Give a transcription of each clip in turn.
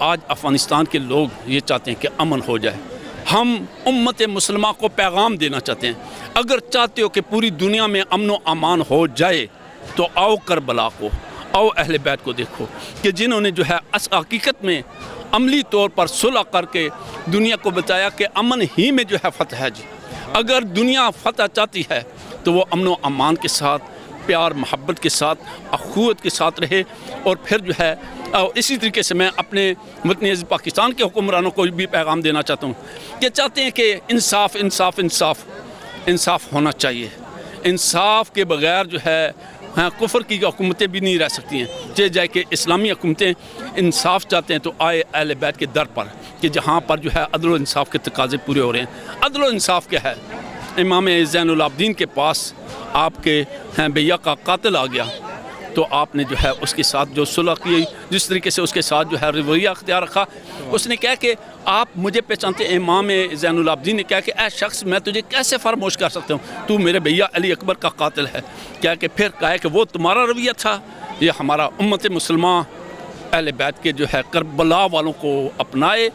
آج افغانستان کے لوگ یہ چاہتے ہیں کہ امن ہو جائے. ہم امت مسلمہ کو پیغام دینا چاہتے ہیں, اگر چاہتے ہو کہ پوری دنیا میں امن و امان ہو جائے تو آؤ کربلا کو, آؤ اہل بیت کو دیکھو کہ جنہوں نے جو ہے حقیقت میں عملی طور پر صلح کر کے دنیا کو بتایا کہ امن ہی میں جو ہے فتح ہے. جی اگر دنیا فتح چاہتی ہے تو وہ امن و امان کے ساتھ, پیار محبت کے ساتھ, اخوت کے ساتھ رہے. اور پھر جو ہے اسی طریقے سے میں اپنے وطن عزیز پاکستان کے حکمرانوں کو بھی پیغام دینا چاہتا ہوں کہ چاہتے ہیں کہ انصاف انصاف انصاف انصاف ہونا چاہیے. انصاف کے بغیر جو ہے کفر کی حکومتیں بھی نہیں رہ سکتی ہیں. جائے کہ اسلامی حکومتیں انصاف چاہتے ہیں تو آئے اہل بیت کے در پر کہ جہاں پر جو ہے عدل و انصاف کے تقاضے پورے ہو رہے ہیں. عدل و انصاف کیا ہے؟ امام زین العابدین کے پاس آپ کے بھیا کا قاتل آ گیا تو آپ نے جو ہے اس کے ساتھ جو صلح کی, جس طریقے سے اس کے ساتھ جو ہے رویہ اختیار رکھا, اس نے کہا کہ آپ مجھے پہچانتے ہیں. امام زین العابدین نے کہا کہ اے شخص میں تجھے کیسے فراموش کر سکتا ہوں, تو میرے بھیا علی اکبر کا قاتل ہے. کیا کہ پھر کہا کہ وہ تمہارا رویہ تھا, یہ ہمارا امت مسلمہ اہل بیت کے جو ہے کربلا والوں کو اپنائے,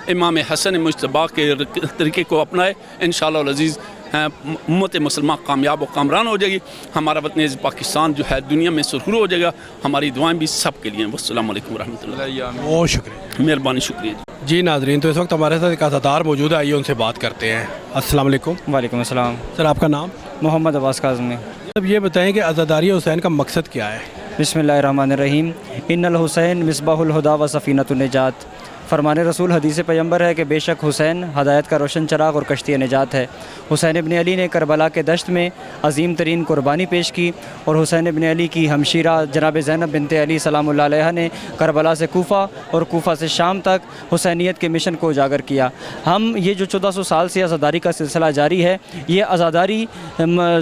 امام حسن مجتبیٰ کے طریقے کو اپنائے. انشاءاللہ العزیز امت مسلمہ کامیاب و کامران ہو جائے گی. ہمارا وطن عزیز پاکستان جو ہے دنیا میں سرخرو ہو جائے گا. ہماری دعائیں بھی سب کے لیے ہیں. والسلام علیکم ورحمۃ اللہ. بہت شکریہ, مہربانی, شکریہ. جی ناظرین, تو اس وقت ہمارے ساتھ ایک عزادار موجود ہے, آئیے ان سے بات کرتے ہیں. السلام علیکم. وعلیکم السلام. سر آپ کا نام؟ محمد عباس کاظمی. اب یہ بتائیں کہ عزاداری حسین کا مقصد کیا ہے؟ بسم اللہ الرحمن الرحیم. ان الحسین مصباح الہدا و سفینۃ النجات. فرمان رسول حدیث پیغمبر ہے کہ بے شک حسین ہدایت کا روشن چراغ اور کشتی نجات ہے. حسین ابن علی نے کربلا کے دشت میں عظیم ترین قربانی پیش کی, اور حسین ابن علی کی ہمشیرہ جناب زینب بنت علی سلام اللہ علیہ نے کربلا سے کوفہ اور کوفہ سے شام تک حسینیت کے مشن کو اجاگر کیا. ہم یہ جو 1400 سال سے عزاداری کا سلسلہ جاری ہے, یہ عزاداری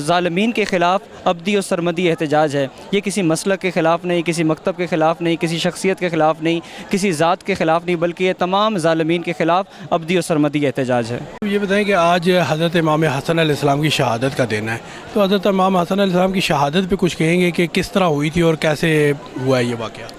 ظالمین کے خلاف ابدی اور سرمدی احتجاج ہے. یہ کسی مسلک کے خلاف نہیں, کسی مکتب کے خلاف نہیں, کسی شخصیت کے خلاف نہیں, کسی ذات کے خلاف نہیں, بلکہ یہ تمام ظالمین کے خلاف ابدی و سرمدی احتجاج ہے. یہ بتائیں کہ آج حضرت امام حسن علیہ السلام کی شہادت کا دن ہے, تو حضرت امام حسن علیہ السلام کی شہادت پہ کچھ کہیں گے کہ کس طرح ہوئی تھی اور کیسے ہوا ہے یہ واقعہ؟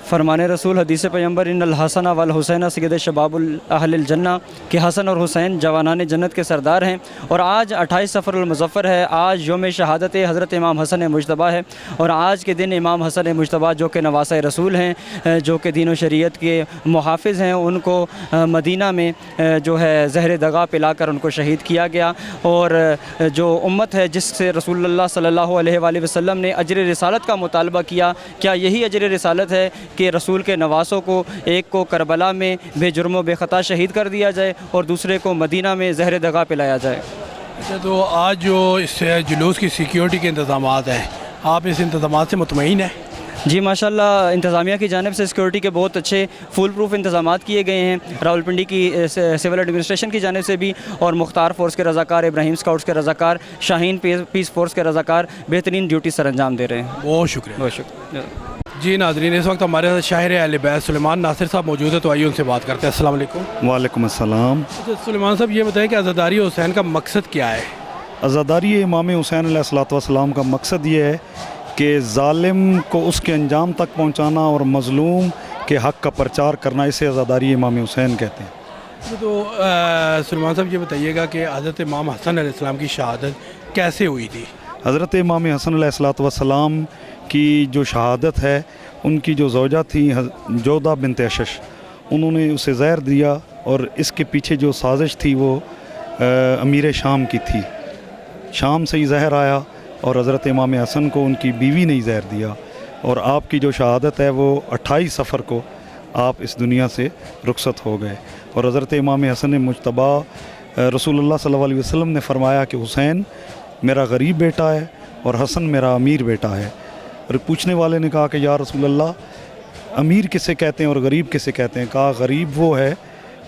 فرمان رسول حدیث پیغمبر ان الحسن والحسین سید شباب اہل الجنہ کہ حسن اور حسین جوانان جنت کے سردار ہیں. اور آج 28 صفر المظفر ہے, آج یوم شہادت حضرت امام حسن مجتبیٰ ہے. اور آج کے دن امام حسن مجتبیٰ جو کہ نواسہ رسول ہیں, جو کہ دین و شریعت کے محافظ ہیں, ان کو مدینہ میں جو ہے زہر دغا پلا کر ان کو شہید کیا گیا. اور جو امت ہے جس سے رسول اللہ صلی اللہ علیہ وآلہ وسلم نے اجر رسالت کا مطالبہ کیا, کیا یہی اجر رسالت ہے کہ رسول کے نواسوں کو ایک کو کربلا میں بے جرم و بے خطا شہید کر دیا جائے اور دوسرے کو مدینہ میں زہر دغا پلایا جائے؟ اچھا, تو آج جو اس جلوس کی سیکیورٹی کے انتظامات ہیں, آپ اس انتظامات سے مطمئن ہیں؟ جی ماشاءاللہ, انتظامیہ کی جانب سے سیکورٹی کے بہت اچھے فول پروف انتظامات کیے گئے ہیں. راولپنڈی کی سول ایڈمنسٹریشن کی جانب سے بھی, اور مختار فورس کے رضاکار, ابراہیم اسکاؤٹس کے رضاکار, شاہین پیس فورس کے رضاکار بہترین ڈیوٹی سر انجام دے رہے ہیں. بہت شکریہ. بہت شکریہ. جی ناظرین, اس وقت ہمارے ساتھ شاعر اہل بیت سلیمان ناصر صاحب موجود ہے, تو آئیے ان سے بات کرتے ہیں. السلام علیکم. وعلیکم السلام. اچھا سلیمان صاحب, یہ بتائیں کہ عزاداری حسین کا مقصد کیا ہے؟ عزاداری امام حسین علیہ السلام کا مقصد یہ ہے کہ ظالم کو اس کے انجام تک پہنچانا اور مظلوم کے حق کا پرچار کرنا, اسے عزاداری امام حسین کہتے ہیں. تو سلیمان صاحب یہ بتائیے گا کہ حضرت امام حسن علیہ السلام کی شہادت کیسے ہوئی تھی؟ حضرت امام حسن علیہ السلام کی جو شہادت ہے, ان کی جو زوجہ تھی جودہ بنت اشش, انہوں نے اسے زہر دیا, اور اس کے پیچھے جو سازش تھی وہ امیر شام کی تھی. شام سے ہی زہر آیا اور حضرت امام حسن کو ان کی بیوی نے ہی زہر دیا, اور آپ کی جو شہادت ہے وہ 28 صفر کو آپ اس دنیا سے رخصت ہو گئے. اور حضرت امام حسن مجتبیٰ رسول اللہ صلی اللہ علیہ وسلم نے فرمایا کہ حسین میرا غریب بیٹا ہے اور حسن میرا امیر بیٹا ہے. اور پوچھنے والے نے کہا کہ یا رسول اللہ, امیر کسے کہتے ہیں اور غریب کسے کہتے ہیں؟ کہا غریب وہ ہے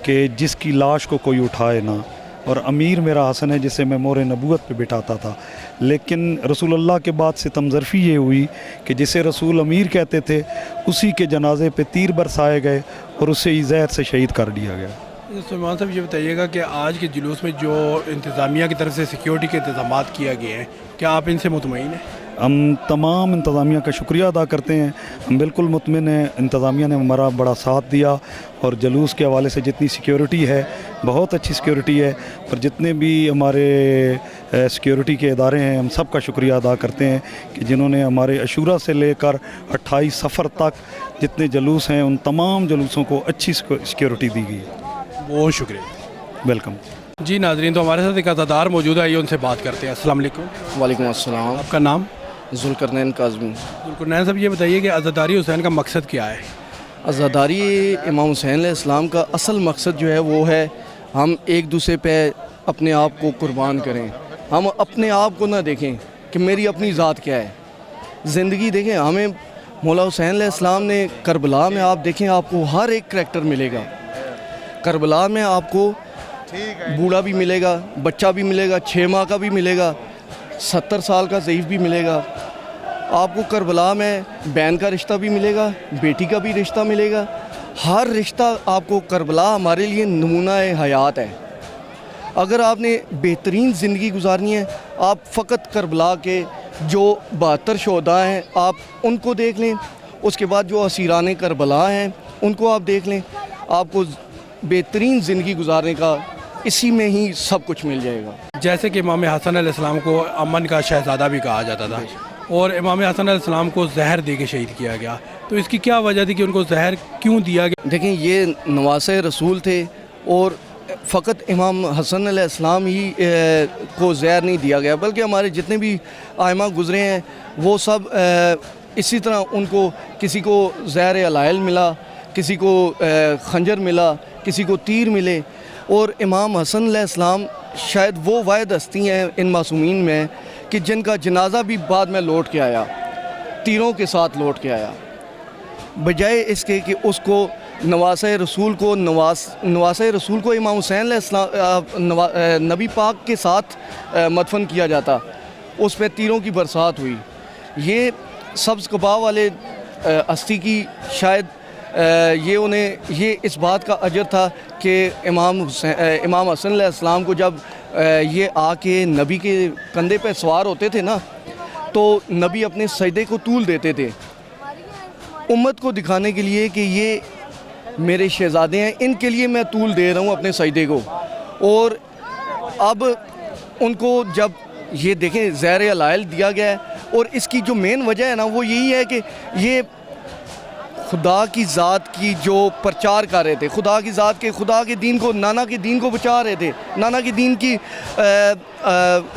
کہ جس کی لاش کو کوئی اٹھائے نہ, اور امیر میرا حسن ہے جسے میں مور نبوت پہ بٹھاتا تھا. لیکن رسول اللہ کے بعد ستم ظرفی یہ ہوئی کہ جسے رسول امیر کہتے تھے اسی کے جنازے پہ تیر برسائے گئے اور اسے ہی زہر سے شہید کر دیا گیا. سلیمان صاحب یہ بتائیے گا کہ آج کے جلوس میں جو انتظامیہ کی طرف سے سیکیورٹی کے انتظامات کیا گئے ہیں, کیا آپ ان سے مطمئن ہیں؟ ہم تمام انتظامیہ کا شکریہ ادا کرتے ہیں. ہم بالکل مطمئن ہیں انتظامیہ نے ہمارا بڑا ساتھ دیا, اور جلوس کے حوالے سے جتنی سیکیورٹی ہے بہت اچھی سیکیورٹی ہے, اور جتنے بھی ہمارے سیکیورٹی کے ادارے ہیں ہم سب کا شکریہ ادا کرتے ہیں کہ جنہوں نے ہمارے عاشورہ سے لے کر 28 صفر تک جتنے جلوس ہیں ان تمام جلوسوں کو اچھی سیکیورٹی دی گئی ہے. بہت شکریہ. ویلکم. جی ناظرین, تو ہمارے ساتھ ایک عزادار موجود ہے, آئیے ان سے بات کرتے ہیں. السلام علیکم. وعلیکم السلام. آپ کا نام؟ ذوالقرنین کاظمی. ذوالقرنین صاحب, یہ بتائیے کہ عزاداری حسین کا مقصد کیا ہے؟ عزاداری امام حسین علیہ السلام کا اصل مقصد جو ہے وہ ہے ہم ایک دوسرے پہ اپنے آپ کو قربان کریں. ہم اپنے آپ کو نہ دیکھیں کہ میری اپنی ذات کیا ہے. زندگی دیکھیں, ہمیں مولا حسین علیہ السلام نے کربلا میں آپ دیکھیں آپ کو ہر ایک کریکٹر ملے گا. کربلا میں آپ کو بوڑھا بھی ملے گا, بچہ بھی ملے گا, 6 ماہ کا بھی ملے گا, 70 سال کا ضعیف بھی ملے گا. آپ کو کربلا میں بہن کا رشتہ بھی ملے گا, بیٹی کا بھی رشتہ ملے گا. ہر رشتہ آپ کو, کربلا ہمارے لیے نمونہ حیات ہے. اگر آپ نے بہترین زندگی گزارنی ہے آپ فقط کربلا کے جو 72 شہداء ہیں آپ ان کو دیکھ لیں, اس کے بعد جو اسیران کربلا ہیں ان کو آپ دیکھ لیں. آپ کو بہترین زندگی گزارنے کا اسی میں ہی سب کچھ مل جائے گا. جیسے کہ امام حسن علیہ السلام کو امن کا شہزادہ بھی کہا جاتا تھا, اور امام حسن علیہ السلام کو زہر دے کے شہید کیا گیا, تو اس کی کیا وجہ تھی کہ ان کو زہر کیوں دیا گیا؟ دیکھیں, یہ نواسۂ رسول تھے, اور فقط امام حسن علیہ السلام ہی کو زہر نہیں دیا گیا, بلکہ ہمارے جتنے بھی ائمہ گزرے ہیں وہ سب اسی طرح ان کو کسی کو زہر علائل ملا, کسی کو خنجر ملا, کسی کو تیر ملے. اور امام حسن علیہ السلام شاید وہ واحد ہستی ہیں ان معصومین میں کہ جن کا جنازہ بھی بعد میں لوٹ کے آیا, تیروں کے ساتھ لوٹ کے آیا, بجائے اس کے کہ اس کو نواسۂ رسول کو امام حسین علیہ السلام نبی پاک کے ساتھ مدفن کیا جاتا, اس پہ تیروں کی برسات ہوئی. یہ سبز قبا والے ہستی کی شاید یہ اس بات کا اجر تھا کہ امام حسن علیہ السلام کو جب یہ آ کے نبی کے کندھے پہ سوار ہوتے تھے نا, تو نبی اپنے سجدے کو طول دیتے تھے امت کو دکھانے کے لیے کہ یہ میرے شہزادے ہیں, ان کے لیے میں طول دے رہا ہوں اپنے سجدے کو. اور اب ان کو جب یہ دیکھیں زہر علائل دیا گیا ہے, اور اس کی جو مین وجہ ہے نا وہ یہی ہے کہ یہ خدا کی ذات کی جو پرچار کر رہے تھے, خدا کے دین کو, نانا کے دین کو بچا رہے تھے, نانا کے دین کی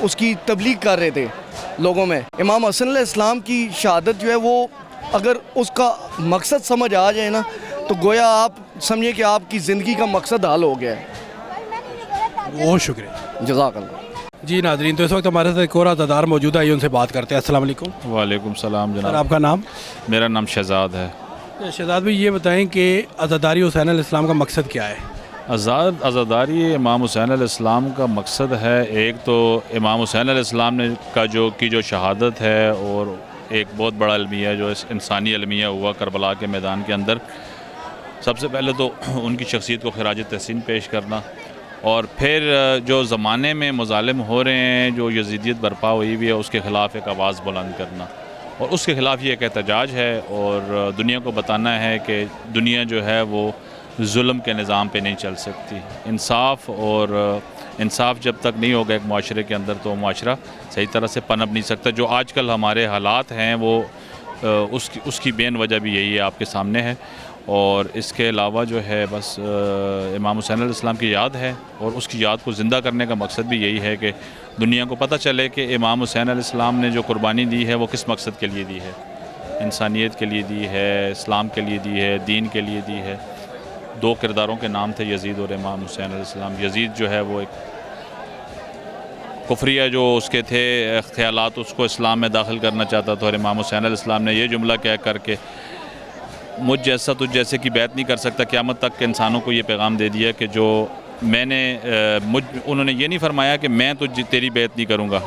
اس کی تبلیغ کر رہے تھے لوگوں میں. امام حسن علیہ السلام کی شہادت جو ہے وہ اگر اس کا مقصد سمجھ آ جائے نا تو گویا آپ سمجھیں کہ آپ کی زندگی کا مقصد حل ہو گیا ہے. بہت شکریہ. جزاک اللہ. جی ناظرین, تو اس وقت ہمارے ساتھ ایک اور عزادار موجود ہے, آئیے ان سے بات کرتے ہیں. السلام علیکم. وعلیکم السلام سر, جناب. آپ کا نام؟ میرا نام شہزاد ہے. شہزاد بھائی, یہ بتائیں کہ عزاداری حسین علیہ السلام کا مقصد کیا ہے؟ عزاداری امام حسین علیہ السلام کا مقصد ہے, ایک تو امام حسین علیہ السلام نے جو شہادت ہے, اور ایک بہت بڑا المیہ جو انسانی المیہ ہوا کربلا کے میدان کے اندر. سب سے پہلے تو ان کی شخصیت کو خراج تحسین پیش کرنا, اور پھر جو زمانے میں مظالم ہو رہے ہیں, جو یزیدیت برپا ہوئی ہوئی ہے, اس کے خلاف ایک آواز بلند کرنا, اور اس کے خلاف یہ ایک احتجاج ہے, اور دنیا کو بتانا ہے کہ دنیا جو ہے وہ ظلم کے نظام پہ نہیں چل سکتی. انصاف جب تک نہیں ہوگا ایک معاشرے کے اندر تو معاشرہ صحیح طرح سے پنپ نہیں سکتا. جو آج کل ہمارے حالات ہیں وہ اس کی بین وجہ بھی یہی ہے, آپ کے سامنے ہے. اور اس کے علاوہ جو ہے بس امام حسین علیہ السلام کی یاد ہے, اور اس کی یاد کو زندہ کرنے کا مقصد بھی یہی ہے کہ دنیا کو پتہ چلے کہ امام حسین علیہ السلام نے جو قربانی دی ہے وہ کس مقصد کے لیے دی ہے. انسانیت کے لیے دی ہے, اسلام کے لیے دی ہے, دین کے لیے دی ہے. 2 کرداروں کے نام تھے, یزید اور امام حسین علیہ السلام. یزید جو ہے وہ ایک کفریہ جو اس کے تھے خیالات, اس کو اسلام میں داخل کرنا چاہتا تھا, اور امام حسین علیہ السلام نے یہ جملہ کہہ کر کے مجھ جیسا تجھ جیسے کی بیعت نہیں کر سکتا, قیامت تک کے انسانوں کو یہ پیغام دے دیا کہ جو میں نے انہوں نے یہ نہیں فرمایا کہ میں تیری بیعت نہیں کروں گا,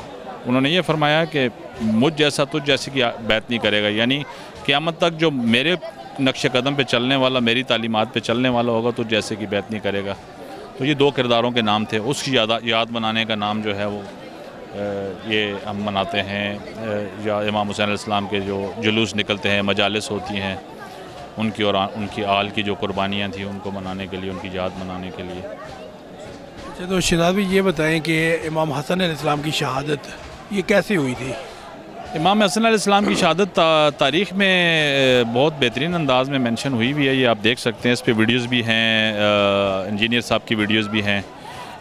انہوں نے یہ فرمایا کہ مجھ جیسا تجھ جیسے کی بیعت نہیں کرے گا, یعنی قیامت تک جو میرے نقش قدم پہ چلنے والا, میری تعلیمات پہ چلنے والا ہوگا تجھ جیسے کی بیعت نہیں کرے گا. تو یہ 2 کرداروں کے نام تھے. اس کی یاد بنانے کا نام جو ہے وہ یہ ہم مناتے ہیں، یا امام حسین علیہ السلام کے جو جلوس نکلتے ہیں، مجالس ہوتی ہیں ان کی، اور ان کی آل کی جو قربانیاں تھیں ان کو منانے کے لیے، ان کی یاد منانے کے لیے۔ اچھا، تو شہزاد بھی یہ بتائیں کہ امام حسن علیہ السلام کی شہادت یہ کیسے ہوئی تھی؟ امام حسن علیہ السلام کی شہادت تاریخ میں بہت بہترین انداز میں مینشن ہوئی بھی ہے، یہ آپ دیکھ سکتے ہیں، اس پہ ویڈیوز بھی ہیں، انجینئر صاحب کی ویڈیوز بھی ہیں،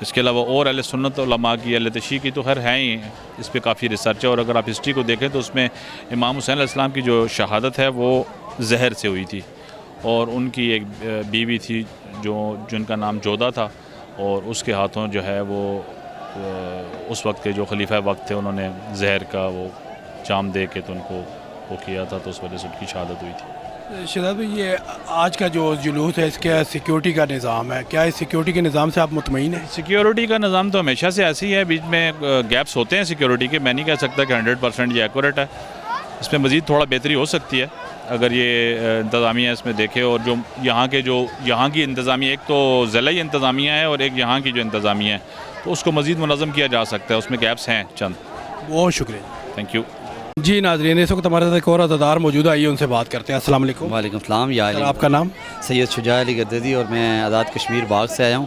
اس کے علاوہ اور اہل سنت علماء کی، اہل تشیع کی تو خیر ہیں ہی، اس پہ کافی ریسرچ ہے، اور اگر آپ ہسٹری کو دیکھیں تو اس میں امام حسین علیہ السلام کی جو شہادت ہے وہ زہر سے ہوئی تھی، اور ان کی ایک بیوی تھی جن کا نام جودہ تھا، اور اس کے ہاتھوں جو ہے وہ اس وقت کے جو خلیفہ وقت تھے انہوں نے زہر کا وہ جام دے کے تو ان کو وہ کیا تھا، تو اس وجہ سے ان کی شہادت ہوئی تھی۔ شہزاد بھائی، یہ آج کا جو جلوس ہے اس کے سیکیورٹی کا نظام ہے، کیا اس سیکیورٹی کے نظام سے آپ مطمئن ہیں؟ سیکیورٹی کا نظام تو ہمیشہ سے ایسے ہی ہے، بیچ میں گیپس ہوتے ہیں سیکیورٹی کے، میں نہیں کہہ سکتا کہ 100% یہ ایکوریٹ ہے، اس میں مزید تھوڑا بہتری ہو سکتی ہے اگر یہ انتظامیہ اس میں دیکھے، اور جو یہاں کی انتظامیہ، ایک تو ضلعی انتظامیہ ہے اور ایک یہاں کی جو انتظامیہ ہے، تو اس کو مزید منظم کیا جا سکتا ہے، اس میں گیپس ہیں چند۔ بہت شکریہ، تھینک یو۔ جی ناظرین، اس وقت ہمارے ساتھ ایک اور عزادار موجود آئیے ان سے بات کرتے ہیں۔ السلام علیکم۔ وعلیکم السلام۔ یا سر، آپ کا نام؟ سید شجاع علی گدیدی، اور میں آزاد کشمیر باغ سے آیا ہوں،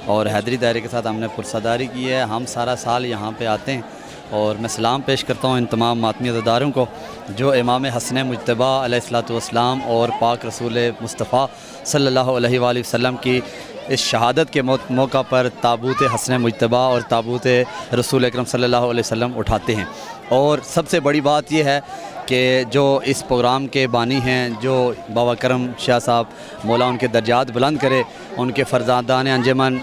اور حیدری دائرے کے ساتھ ہم نے پرساداری کی ہے۔ ہم سارا سال یہاں پہ آتے ہیں، اور میں سلام پیش کرتا ہوں ان تمام ماتمی عزاداروں کو جو امام حسن مجتبیٰ علیہ الصلوۃ والسلام اور پاک رسول مصطفیٰ صلی اللہ علیہ وآلہ وسلم کی اس شہادت کے موقع پر تابوت حسن مجتبیٰ اور تابوت رسول اکرم صلی اللہ علیہ وسلم اٹھاتے ہیں۔ اور سب سے بڑی بات یہ ہے کہ جو اس پروگرام کے بانی ہیں، جو بابا کرم شاہ صاحب مولا ان کے درجات بلند کرے، ان کے فرزندان انجمن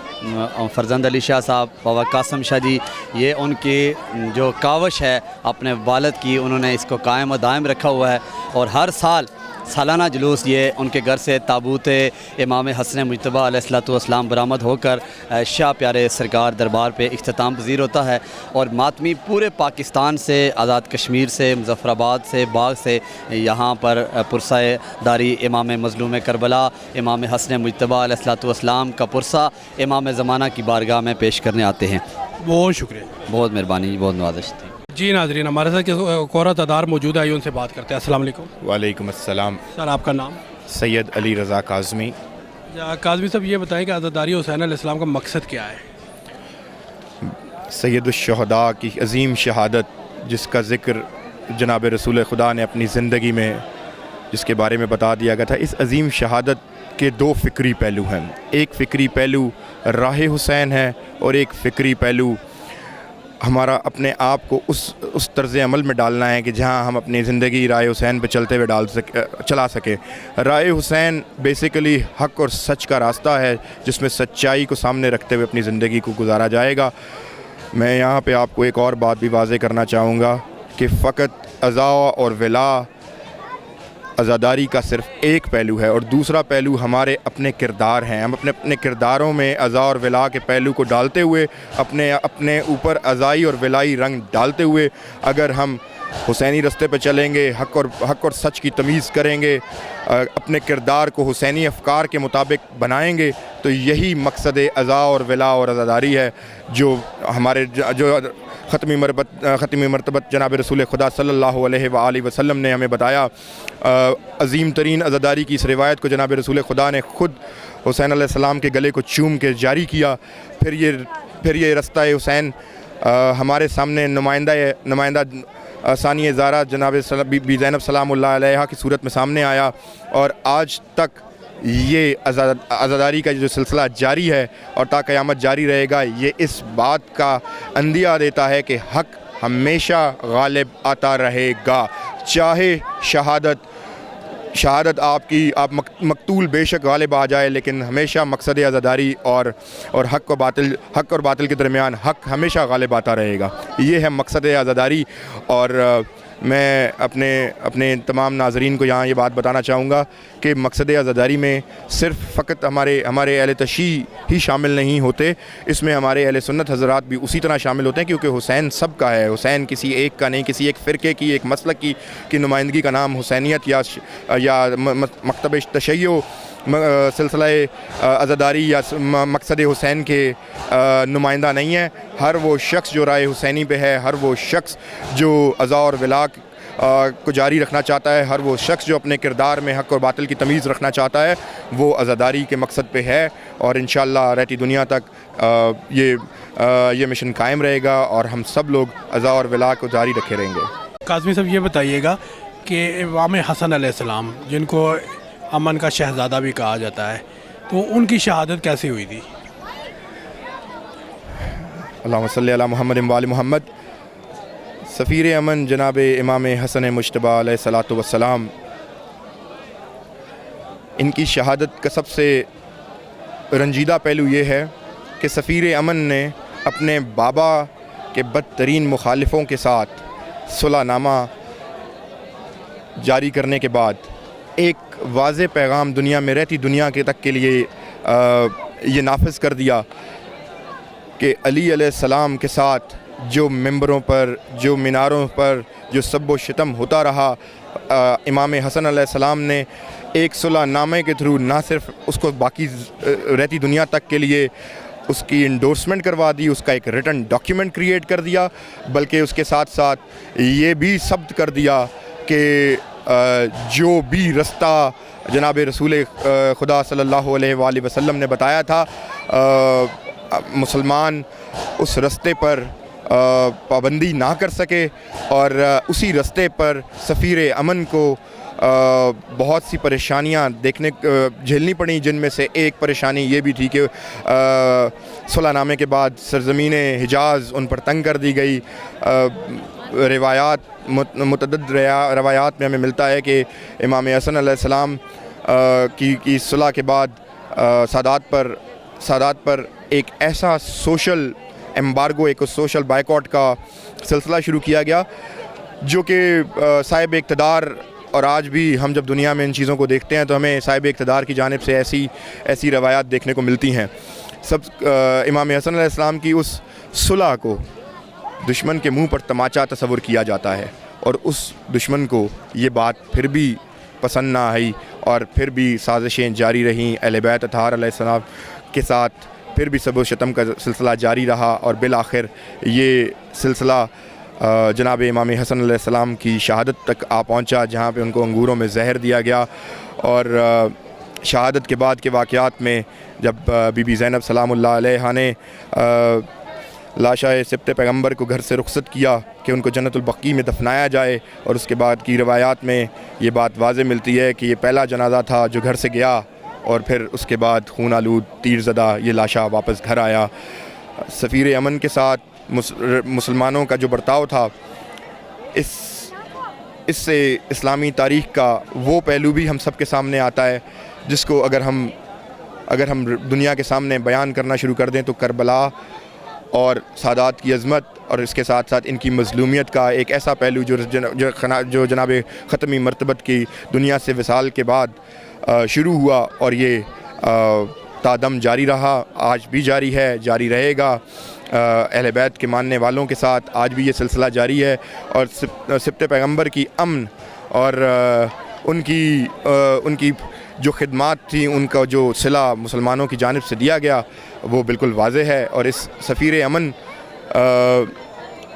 فرزند علی شاہ صاحب، بابا قاسم شاہ جی، یہ ان کی جو کاوش ہے اپنے والد کی، انہوں نے اس کو قائم و دائم رکھا ہوا ہے، اور ہر سال سالانہ جلوس یہ ان کے گھر سے تابوت امام حسن مجتبیٰ علیہ الصلوۃ والسلام برآمد ہو کر شاہ پیارے سرکار دربار پہ اختتام پذیر ہوتا ہے، اور ماتمی پورے پاکستان سے، آزاد کشمیر سے، مظفر آباد سے، باغ سے یہاں پر پرسہ داری امام مظلوم کربلا امام حسن مجتبیٰ علیہ الصلوۃ والسلام کا پرسہ امام زمانہ کی بارگاہ میں پیش کرنے آتے ہیں۔ بہت شکریہ، بہت مہربانی، بہت نوازش تھی۔ جی ناظرین، ہمارے ساتھ ایک اور عزادار موجود آئیے ان سے بات کرتے ہیں۔ السلام علیکم۔ وعلیکم السلام۔ سر، آپ کا نام؟ سید علی رضا کاظمی۔ کاظمی صاحب، یہ بتائیں کہ عزاداری حسین علیہ السلام کا مقصد کیا ہے؟ سید الشہداء کی عظیم شہادت، جس کا ذکر جناب رسول خدا نے اپنی زندگی میں جس کے بارے میں بتا دیا گیا تھا، اس عظیم شہادت کے دو فکری پہلو ہیں۔ ایک فکری پہلو راہ حسین ہے، اور ایک فکری پہلو ہمارا اپنے آپ کو اس طرز عمل میں ڈالنا ہے کہ جہاں ہم اپنی زندگی راہ حسین پہ چلتے ہوئے چلا سکیں۔ راہ حسین بیسیکلی حق اور سچ کا راستہ ہے، جس میں سچائی کو سامنے رکھتے ہوئے اپنی زندگی کو گزارا جائے گا۔ میں یہاں پہ آپ کو ایک اور بات بھی واضح کرنا چاہوں گا کہ فقط عزا اور ولا عزاداری کا صرف ایک پہلو ہے، اور دوسرا پہلو ہمارے اپنے کردار ہیں۔ ہم اپنے کرداروں میں عزا اور ولا کے پہلو کو ڈالتے ہوئے، اپنے اوپر عزائی اور ولائی رنگ ڈالتے ہوئے اگر ہم حسینی رستے پہ چلیں گے، حق اور سچ کی تمیز کریں گے، اپنے کردار کو حسینی افکار کے مطابق بنائیں گے، تو یہی مقصد عزا اور ولا اور عزاداری ہے جو ہمارے جو ختمی مرتبت جناب رسول خدا صلی اللہ علیہ وآلہ وسلم نے ہمیں بتایا۔ عظیم ترین عزاداری کی اس روایت کو جناب رسول خدا نے خود حسین علیہ السلام کے گلے کو چوم کے جاری کیا۔ پھر یہ رستہ حسین ہمارے سامنے نمائندہ ثانی زارہ جناب بی زینب سلام اللہ علیہ کی صورت میں سامنے آیا، اور آج تک یہ عزاداری کا جو سلسلہ جاری ہے اور تا قیامت جاری رہے گا۔ یہ اس بات کا اندیہ دیتا ہے کہ حق ہمیشہ غالب آتا رہے گا، چاہے شہادت آپ مقتول بے شک غالب آ جائے، لیکن ہمیشہ مقصد عزاداری اور حق اور باطل کے درمیان حق ہمیشہ غالب آتا رہے گا۔ یہ ہے مقصد عزاداری، اور میں اپنے تمام ناظرین کو یہاں یہ بات بتانا چاہوں گا کہ مقصد عزاداری میں صرف فقط ہمارے اہل تشیع ہی شامل نہیں ہوتے، اس میں ہمارے اہل سنت حضرات بھی اسی طرح شامل ہوتے ہیں، کیونکہ حسین سب کا ہے۔ حسین کسی ایک کا نہیں، کسی ایک فرقے کی، ایک مسلک کی نمائندگی کا نام حسینیت یا مکتب تشیع سلسلہ عزاداری یا مقصد حسین کے نمائندہ نہیں ہیں. ہر وہ شخص جو رائے حسینی پہ ہے، ہر وہ شخص جو عزا اور ولا کو جاری رکھنا چاہتا ہے، ہر وہ شخص جو اپنے کردار میں حق اور باطل کی تمیز رکھنا چاہتا ہے، وہ عزاداری کے مقصد پہ ہے. اور انشاءاللہ رہتی دنیا تک یہ مشن قائم رہے گا اور ہم سب لوگ عزا اور ولا کو جاری رکھے رہیں گے. قاسمی صاحب یہ بتائیے گا کہ امام حسن علیہ السلام، جن کو امن کا شہزادہ بھی کہا جاتا ہے، تو ان کی شہادت کیسے ہوئی تھی؟ اللہم صلی علی محمد و آل محمد. سفیر امن جناب امام حسن مجتبیٰ علیہ الصلاۃ والسلام، ان کی شہادت کا سب سے رنجیدہ پہلو یہ ہے کہ سفیر امن نے اپنے بابا کے بدترین مخالفوں کے ساتھ صلح نامہ جاری کرنے کے بعد ایک واضح پیغام دنیا میں رہتی دنیا کے تک کے لیے یہ نافذ کر دیا کہ علی علیہ السلام کے ساتھ جو ممبروں پر، جو میناروں پر جو سب و شتم ہوتا رہا، امام حسن علیہ السلام نے ایک صلح نامے کے تھرو نہ صرف اس کو باقی رہتی دنیا تک کے لیے اس کی انڈورسمنٹ کروا دی، اس کا ایک ریٹن ڈاکیومنٹ کریٹ کر دیا، بلکہ اس کے ساتھ ساتھ یہ بھی ثبت کر دیا کہ جو بھی رستہ جناب رسول خدا صلی اللہ علیہ وآلہ وسلم نے بتایا تھا، مسلمان اس رستے پر پابندی نہ کر سکے، اور اسی رستے پر سفیر امن کو بہت سی پریشانیاں جھیلنی پڑیں، جن میں سے ایک پریشانی یہ بھی تھی کہ صلح نامے کے بعد سرزمین حجاز ان پر تنگ کر دی گئی. متعدد روایات میں ہمیں ملتا ہے کہ امام حسن علیہ السلام کی صلح کے بعد سادات پر ایک ایسا سوشل ایمبارگو، ایک سوشل بائیکاٹ کا سلسلہ شروع کیا گیا جو کہ صاحب اقتدار، اور آج بھی ہم جب دنیا میں ان چیزوں کو دیکھتے ہیں تو ہمیں صاحب اقتدار کی جانب سے ایسی روایات دیکھنے کو ملتی ہیں. امام حسن علیہ السلام کی اس صلح کو دشمن کے منہ پر تماچا تصور کیا جاتا ہے، اور اس دشمن کو یہ بات پھر بھی پسند نہ آئی، اور پھر بھی سازشیں جاری رہیں اہل بیت اطہار علیہ السلام کے ساتھ، پھر بھی سب و شتم کا سلسلہ جاری رہا، اور بالآخر یہ سلسلہ جناب امام حسن علیہ السلام کی شہادت تک آ پہنچا، جہاں پہ ان کو انگوروں میں زہر دیا گیا. اور شہادت کے بعد کے واقعات میں جب بی بی زینب سلام اللہ علیہ نے لاشا سبت پیغمبر کو گھر سے رخصت کیا کہ ان کو جنت البقیع میں دفنایا جائے، اور اس کے بعد کی روایات میں یہ بات واضح ملتی ہے کہ یہ پہلا جنازہ تھا جو گھر سے گیا، اور پھر اس کے بعد خون آلود تیر زدہ یہ لاشا واپس گھر آیا. سفیر امن کے ساتھ مسلمانوں کا جو برتاؤ تھا، اس سے اسلامی تاریخ کا وہ پہلو بھی ہم سب کے سامنے آتا ہے، جس کو اگر ہم دنیا کے سامنے بیان کرنا شروع کر دیں تو کربلا اور سادات کی عظمت، اور اس کے ساتھ ساتھ ان کی مظلومیت کا ایک ایسا پہلو جو جناب ختمی مرتبت کی دنیا سے وصال کے بعد شروع ہوا، اور یہ تادم جاری رہا، آج بھی جاری ہے، جاری رہے گا. اہل بیت کے ماننے والوں کے ساتھ آج بھی یہ سلسلہ جاری ہے، اور سبت پیغمبر کی امن اور ان کی جو خدمات تھیں، ان کا جو صلہ مسلمانوں کی جانب سے دیا گیا وہ بالکل واضح ہے. اور اس سفیر امن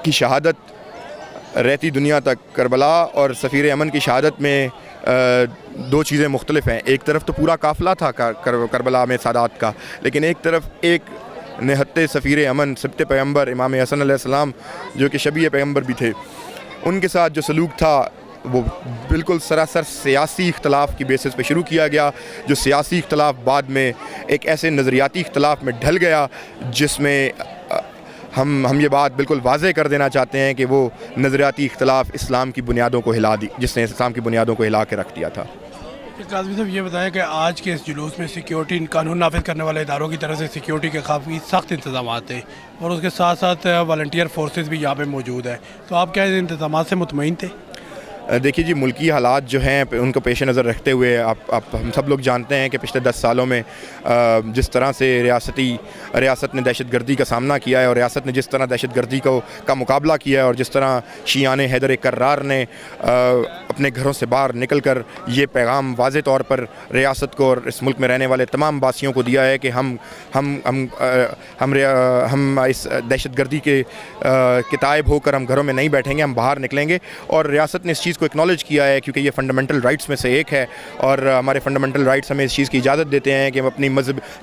کی شہادت رہتی دنیا تک، کربلا اور سفیر امن کی شہادت میں دو چیزیں مختلف ہیں. ایک طرف تو پورا قافلہ تھا کربلا میں سادات کا، لیکن ایک طرف ایک نہتے سفیر امن سبت پیغمبر امام حسن علیہ السلام جو کہ شبیہ پیغمبر بھی تھے، ان کے ساتھ جو سلوک تھا وہ بالکل سراسر سیاسی اختلاف کی بیسس پہ شروع کیا گیا، جو سیاسی اختلاف بعد میں ایک ایسے نظریاتی اختلاف میں ڈھل گیا جس میں ہم یہ بات بالکل واضح کر دینا چاہتے ہیں کہ وہ نظریاتی اختلاف اسلام کی بنیادوں کو جس نے اسلام کی بنیادوں کو ہلا کے رکھ دیا تھا. قاسمی صاحب یہ بتائیں کہ آج کے اس جلوس میں سیکیورٹی قانون نافذ کرنے والے اداروں کی طرف سے سیکیورٹی کے کافی سخت انتظامات ہیں، اور اس کے ساتھ ساتھ والنٹیئر فورسز بھی یہاں پہ موجود ہیں، تو آپ کیا ان انتظامات سے مطمئن تھے؟ دیکھیے جی، ملکی حالات جو ہیں ان کو پیش نظر رکھتے ہوئے آپ ہم سب لوگ جانتے ہیں کہ پچھلے 10 سالوں میں جس طرح سے ریاست نے دہشت گردی کا سامنا کیا ہے، اور ریاست نے جس طرح دہشت گردی کا مقابلہ کیا ہے، اور جس طرح شیعان حیدر کرار نے اپنے گھروں سے باہر نکل کر یہ پیغام واضح طور پر ریاست کو اور اس ملک میں رہنے والے تمام باسیوں کو دیا ہے کہ ہم اس دہشت گردی کے تائب ہو کر ہم گھروں میں نہیں بیٹھیں گے، ہم باہر نکلیں گے. اور ریاست نے اس چیز کو اکنالج کیا ہے، کیونکہ یہ فنڈامنٹل رائٹس میں سے ایک ہے، اور ہمارے فنڈامنٹل رائٹس ہمیں اس چیز کی اجازت دیتے ہیں کہ ہم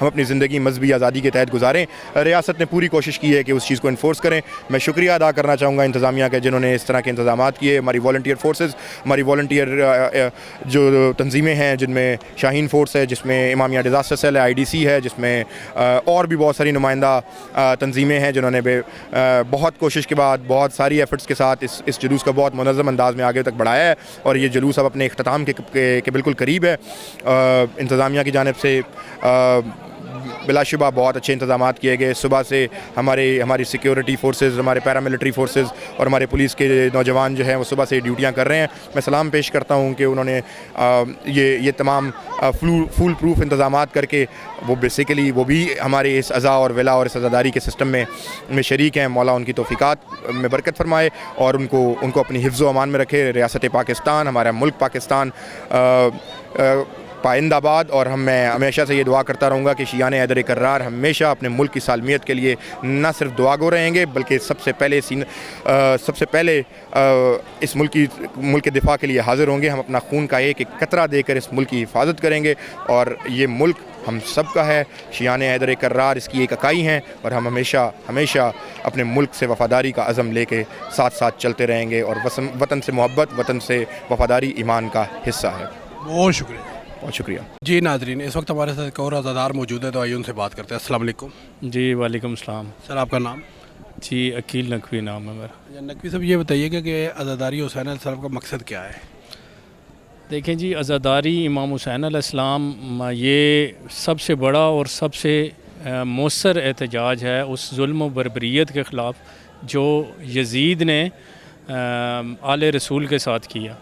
اپنی زندگی مذہبی آزادی کے تحت گزاریں. ریاست نے پوری کوشش کی ہے کہ اس چیز کو انفورس کریں. میں شکریہ ادا کرنا چاہوں گا انتظامیہ کے، جنہوں نے اس طرح کے انتظامات کیے. ہماری والنٹیئر فورسز، ہماری والنٹیئر جو تنظیمیں ہیں، جن میں شاہین فورس ہے، جس میں امامیہ ڈیزاسٹر سیل ہے، IDC ہے، جس میں اور بھی بہت ساری نمائندہ تنظیمیں ہیں، جنہوں نے بہت کوشش کے بعد بہت ساری ایفرٹس کے ساتھ اس جلوس کا بہت منظم انداز میں آگے تک بڑھایا ہے. اور یہ جلوس اب اپنے اختتام کے بالکل قریب ہے. انتظامیہ کی جانب سے بلا شبہ بہت اچھے انتظامات کیے گئے. صبح سے ہماری سیکیورٹی فورسز، ہمارے پیراملٹری فورسز اور ہمارے پولیس کے نوجوان جو ہیں وہ صبح سے ڈیوٹیاں کر رہے ہیں. میں سلام پیش کرتا ہوں کہ انہوں نے یہ تمام فول پروف انتظامات کر کے وہ بیسیکلی وہ بھی ہمارے اس عزا اور ولا اور اس عزاداری کے سسٹم میں شریک ہیں. مولا ان کی توفیقات میں برکت فرمائے اور ان کو اپنی حفظ و امان میں رکھے. ریاست پاکستان، ہمارا ملک پاکستان پائند آباد. اور میں ہمیشہ سے یہ دعا کرتا رہوں گا کہ شیعان حیدر کرار ہمیشہ اپنے ملک کی سالمیت کے لیے نہ صرف دعا گو رہیں گے، بلکہ سب سے پہلے اس ملک کے دفاع کے لیے حاضر ہوں گے. ہم اپنا خون کا ایک قطرہ دے کر اس ملک کی حفاظت کریں گے، اور یہ ملک ہم سب کا ہے. شیعان حیدر کرار اس کی ایک اکائی ہیں، اور ہم ہمیشہ اپنے ملک سے وفاداری کا عزم لے کے ساتھ چلتے رہیں گے. اور وطن سے محبت، وطن سے وفاداری ایمان کا حصہ ہے. بہت شکریہ. بہت شکریہ. جی ناظرین، اس وقت ہمارے ساتھ ایک اور عزادار موجود ہے، تو آئیے ان سے بات کرتے ہیں. السلام علیکم. جی وعلیکم السلام. سر آپ کا نام؟ جی عقیل نقوی نام ہے میرا. نقوی صاحب، یہ بتائیے گا کہ عزاداری حسین علیہ السلام کا مقصد کیا ہے؟ دیکھیں جی، عزاداری امام حسین علیہ السلام یہ سب سے بڑا اور سب سے مؤثر احتجاج ہے اس ظلم و بربریت کے خلاف جو یزید نے آل رسول کے ساتھ کیا.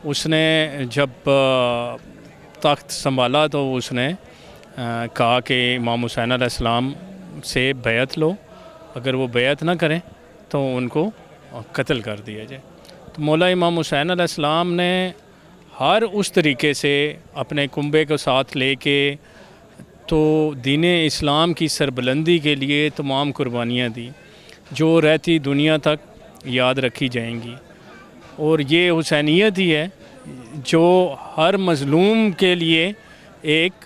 اس نے جب تخت سنبھالا تو اس نے کہا کہ امام حسین علیہ السلام سے بیعت لو، اگر وہ بیعت نہ کریں تو ان کو قتل کر دیا جائے. تو مولا امام حسین علیہ السلام نے ہر اس طریقے سے اپنے کنبے کو ساتھ لے کے تو دین اسلام کی سربلندی کے لیے تمام قربانیاں دی جو رہتی دنیا تک یاد رکھی جائیں گی. اور یہ حسینیت ہی ہے جو ہر مظلوم کے لیے ایک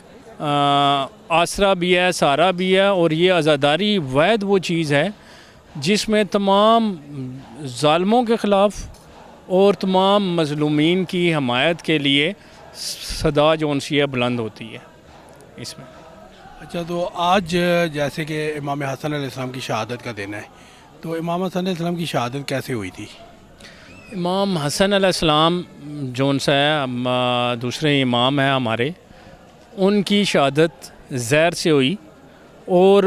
آسرا بھی ہے، سہارا بھی ہے. اور یہ عزاداری واحد وہ چیز ہے جس میں تمام ظالموں کے خلاف اور تمام مظلومین کی حمایت کے لیے صدا جونسی ہے بلند ہوتی ہے اس میں. اچھا، تو آج جیسے کہ امام حسن علیہ السلام کی شہادت کا دن ہے، تو امام حسن علیہ السلام کی شہادت کیسے ہوئی تھی؟ امام حسن علیہ السلام جون سا ہے، دوسرے امام ہیں ہمارے، ان کی شہادت زہر سے ہوئی. اور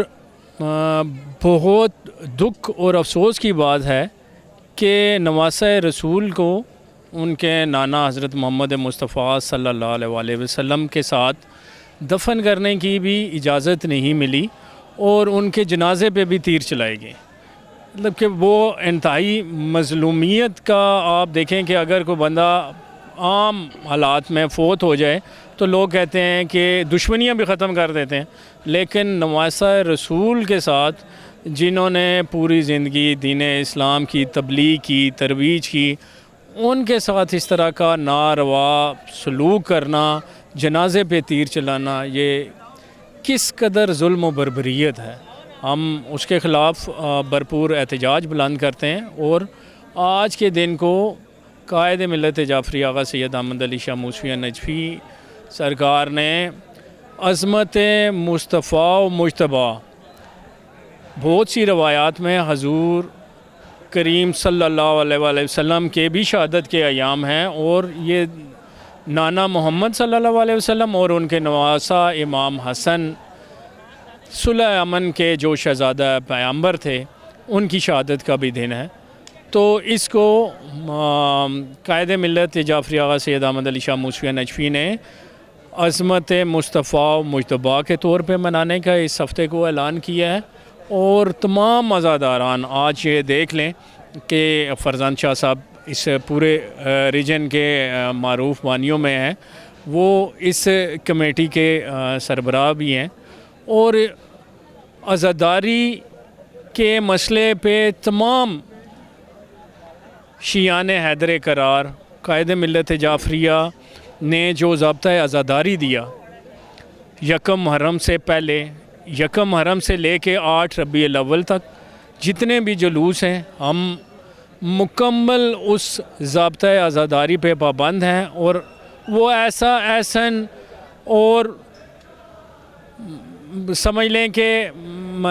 بہت دکھ اور افسوس کی بات ہے کہ نواسہ رسول کو ان کے نانا حضرت محمد مصطفیٰ صلی اللہ علیہ وسلم کے ساتھ دفن کرنے کی بھی اجازت نہیں ملی، اور ان کے جنازے پہ بھی تیر چلائے گئے. مطلب کہ وہ انتہائی مظلومیت کا آپ دیکھیں کہ اگر کوئی بندہ عام حالات میں فوت ہو جائے تو لوگ کہتے ہیں کہ دشمنیاں بھی ختم کر دیتے ہیں، لیکن نواسہ رسول کے ساتھ جنہوں نے پوری زندگی دین اسلام کی تبلیغ کی، ترویج کی، ان کے ساتھ اس طرح کا ناروا سلوک کرنا، جنازے پہ تیر چلانا، یہ کس قدر ظلم و بربریت ہے. ہم اس کے خلاف بھرپور احتجاج بلند کرتے ہیں. اور آج کے دن کو قائد ملت جعفری آغا سید احمد علی شاہ موسوی نجفی سرکار نے عظمت مصطفیٰ و مجتبیٰ، بہت سی روایات میں حضور کریم صلی اللہ علیہ وسلم کے بھی شہادت کے ایام ہیں، اور یہ نانا محمد صلی اللہ علیہ وسلم اور ان کے نواسہ امام حسن صلح امن کے جو شہزادہ پیغمبر تھے، ان کی شہادت کا بھی دن ہے. تو اس کو قائد ملت جعفری آغا سید احمد علی شاہ موسوی نجفی نے عظمت مصطفیٰ و مجتبیٰ کے طور پہ منانے کا اس ہفتے کو اعلان کیا ہے، اور تمام عزاداران آج یہ دیکھ لیں کہ فرزند شاہ صاحب اس پورے ریجن کے معروف بانیوں میں ہیں، وہ اس کمیٹی کے سربراہ بھی ہیں، اور عزاداری کے مسئلے پہ تمام شیعان حیدر قرار قائد ملت جعفریہ نے جو ضابطہ عزاداری دیا یکم محرم سے پہلے، یکم محرم سے لے کے 8 ربیع الاول تک جتنے بھی جلوس ہیں، ہم مکمل اس ضابطہ عزاداری پہ پابند ہیں، اور وہ ایسا احسن اور سمجھ لیں کہ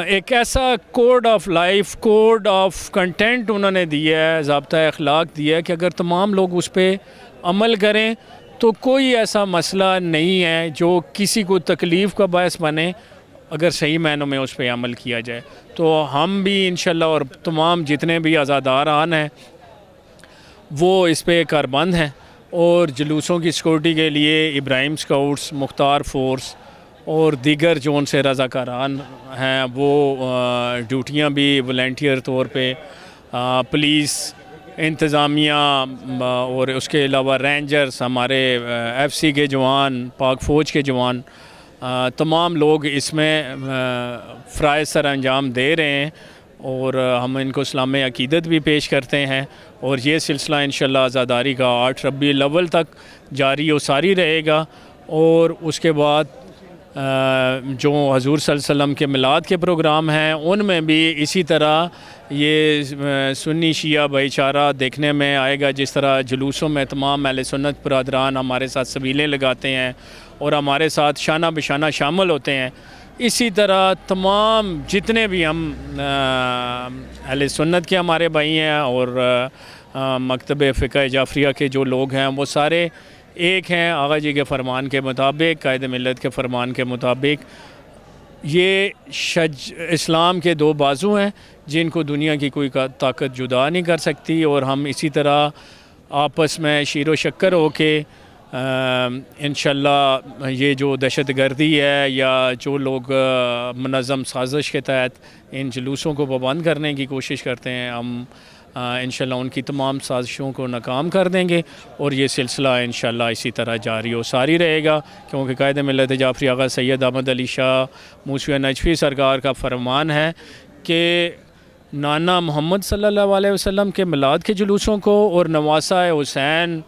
ایک ایسا code of life, code of content انہوں نے دیا ہے، ضابطہ اخلاق دیا ہے کہ اگر تمام لوگ اس پہ عمل کریں تو کوئی ایسا مسئلہ نہیں ہے جو کسی کو تکلیف کا باعث بنے اگر صحیح معنوں میں اس پہ عمل کیا جائے۔ تو ہم بھی انشاءاللہ اور تمام جتنے بھی عزاداران ہیں وہ اس پہ کاربند ہیں، اور جلوسوں کی سیکورٹی کے لیے ابراہیم اسکاؤٹس، مختار فورس اور دیگر جو ان سے رضاکاران ہیں وہ ڈیوٹیاں بھی والنٹیئر طور پہ، پولیس انتظامیہ اور اس کے علاوہ رینجرز، ہمارے ایف سی کے جوان، پاک فوج کے جوان، تمام لوگ اس میں فرائض سر انجام دے رہے ہیں، اور ہم ان کو اسلام عقیدت بھی پیش کرتے ہیں، اور یہ سلسلہ انشاءاللہ عزاداری کا 8 ربیع الاول تک جاری و ساری رہے گا، اور اس کے بعد جو حضور صلی اللہ علیہ وسلم کے میلاد کے پروگرام ہیں ان میں بھی اسی طرح یہ سنی شیعہ بھائی چارہ دیکھنے میں آئے گا، جس طرح جلوسوں میں تمام اہل سنت برادران ہمارے ساتھ سبیلیں لگاتے ہیں اور ہمارے ساتھ شانہ بشانہ شامل ہوتے ہیں، اسی طرح تمام جتنے بھی ہم اہل سنت کے ہمارے بھائی ہیں اور مکتب فقہ جعفریہ کے جو لوگ ہیں وہ سارے ایک ہیں آغا جی کے فرمان کے مطابق، قائد ملت کے فرمان کے مطابق۔ یہ اسلام کے 2 بازو ہیں جن کو دنیا کی کوئی طاقت جدا نہیں کر سکتی، اور ہم اسی طرح آپس میں شیر و شکر ہو کے انشاءاللہ یہ جو دہشت گردی ہے یا جو لوگ منظم سازش کے تحت ان جلوسوں کو پابند کرنے کی کوشش کرتے ہیں، ہم انشاءاللہ ان کی تمام سازشوں کو ناکام کر دیں گے، اور یہ سلسلہ انشاءاللہ اسی طرح جاری و ساری رہے گا، کیونکہ قائد ملت جعفری آغا سید احمد علی شاہ موسوی نجفی سرکار کا فرمان ہے کہ نانا محمد صلی اللہ علیہ وسلم کے میلاد کے جلوسوں کو اور نواسہ حسین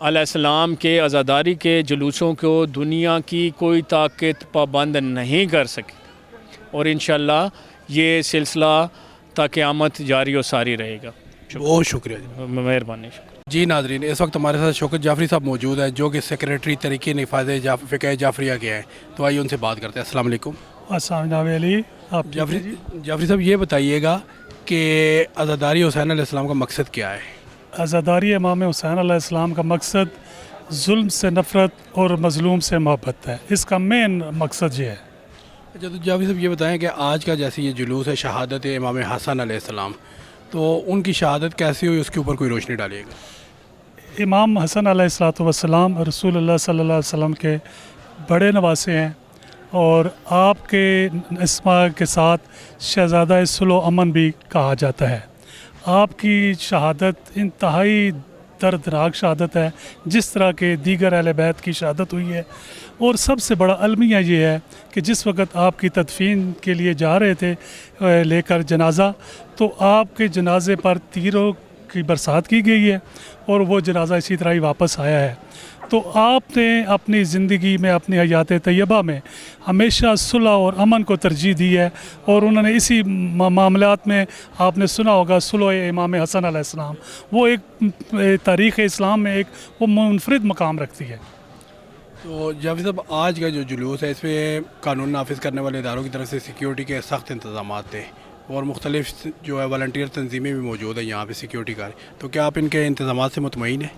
علیہ السلام کے عزاداری کے جلوسوں کو دنیا کی کوئی طاقت پابند نہیں کر سکی، اور انشاءاللہ یہ سلسلہ تا قیامت جاری و ساری رہے گا۔ بہت شکریہ جی، مہربانی۔ جی ناظرین، اس وقت ہمارے ساتھ شوکت جعفری صاحب موجود ہیں جو کہ سیکریٹری تحریک نفاذ فقہ جعفریہ کے ہیں، تو آئیے ان سے بات کرتے ہیں۔ السلام علیکم۔ السلام علیکم۔ آپ جعفری صاحب یہ بتائیے گا کہ عزاداری حسین علیہ السلام کا مقصد کیا ہے؟ عزاداری امام حسین علیہ السلام کا مقصد ظلم سے نفرت اور مظلوم سے محبت ہے، اس کا مین مقصد یہ ہے۔ اچھا، تو جعفری صاحب یہ بتائیں کہ آج کا جیسے یہ جلوس ہے شہادت امام حسن علیہ السلام، تو ان کی شہادت کیسی ہوئی، اس کے اوپر کوئی روشنی ڈالیے گا۔ امام حسن علیہ السلام رسول اللہ صلی اللہ علیہ وسلم کے بڑے نواسے ہیں، اور آپ کے اسماء کے ساتھ شہزادہ صلح و امن بھی کہا جاتا ہے۔ آپ کی شہادت انتہائی دردناک شہادت ہے، جس طرح کے دیگر اہل بیت کی شہادت ہوئی ہے، اور سب سے بڑا المیہ یہ ہے کہ جس وقت آپ کی تدفین کے لیے جا رہے تھے لے کر جنازہ، تو آپ کے جنازے پر تیروں کی برسات کی گئی ہے، اور وہ جنازہ اسی طرح ہی واپس آیا ہے۔ تو آپ نے اپنی زندگی میں، اپنی حیات طیبہ میں ہمیشہ صلح اور امن کو ترجیح دی ہے، اور انہوں نے اسی معاملات میں آپ نے سنا ہوگا صلح امام حسن علیہ السلام، وہ ایک تاریخ اسلام میں ایک وہ منفرد مقام رکھتی ہے۔ تو جعفری صاحب، آج کا جو جلوس ہے اس میں قانون نافذ کرنے والے اداروں کی طرف سے سیکیورٹی کے سخت انتظامات تھے، اور مختلف جو ہے والنٹیئر تنظیمیں بھی موجود ہیں یہاں پہ سیکیورٹی کا، تو کیا آپ ان کے انتظامات سے مطمئن ہیں؟